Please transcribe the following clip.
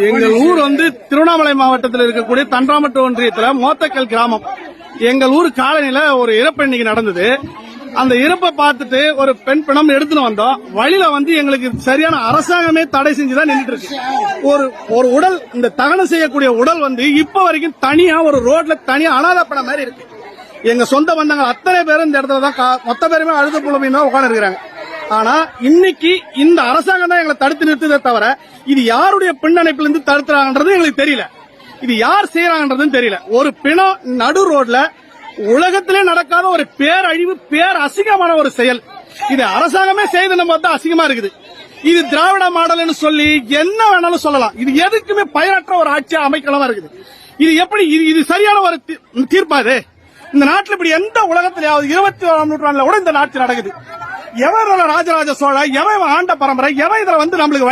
எங்கள் ஊர் திருவண்ணாமலை மாவட்டத்தில் இருக்கக்கூடிய தன்றாமட்டு ஒன்றியத்துல மோத்தக்கல் கிராமம். எங்கள் ஊர் காலனில ஒரு இறப்பு இன்னைக்கு நடந்தது. அந்த இறப்பை பார்த்துட்டு ஒரு பெண் பிணம் எடுத்துன்னு வந்தோம். வழியில எங்களுக்கு சரியான அரசாங்கமே தடை செஞ்சுதான் நின்றுட்டு இருக்கு. ஒரு உடல், இந்த தகனம் செய்யக்கூடிய உடல் இப்ப வரைக்கும் தனியா ஒரு ரோட்ல தனியா அனாதை படம் மாதிரி இருக்கு. எங்க சொந்த பந்தங்கள் அத்தனை பேரும் இந்த இடத்துல தான் மொத்த பேருமே அழுது புலமையும் தான் உட்கார்ந்து இருக்கிறாங்க. ஆனா இன்னைக்கு இந்த அரசாங்கம் தான் எங்களை தடுத்து நிறுத்ததே தவிர இது யாருடைய பின்னணைப்பிலிருந்து தடுத்துறாங்கன்றது எங்களுக்கு தெரியல. இது யார் செய்யறாங்கன்றதும் தெரியல. ஒரு பிணம் நடு ரோட்ல உலகத்திலே நடக்காத ஒரு பேரழிவு, பேர் அசிங்கமான ஒரு செயல். இது அரசாங்கமே செய்து நம்ம அசிங்கமா இருக்குது. இது திராவிட மாடல்னு சொல்லி என்ன வேணாலும் சொல்லலாம். இது எதுக்குமே பயனற்ற ஒரு ஆட்சியா அமைக்கலாம் இருக்குது. இது எப்படி இது சரியான ஒரு தீர்ப்பா? இது இந்த நாட்டில் இப்படி எந்த உலகத்திலேயாவது 21ஆம் நூற்றாண்டுல கூட இந்த நாட்டு நடக்குது? எவன் ராஜராஜ சோழ, எவன் ஆண்ட பரம்பரை, எவன் இதுல நம்மளுக்கு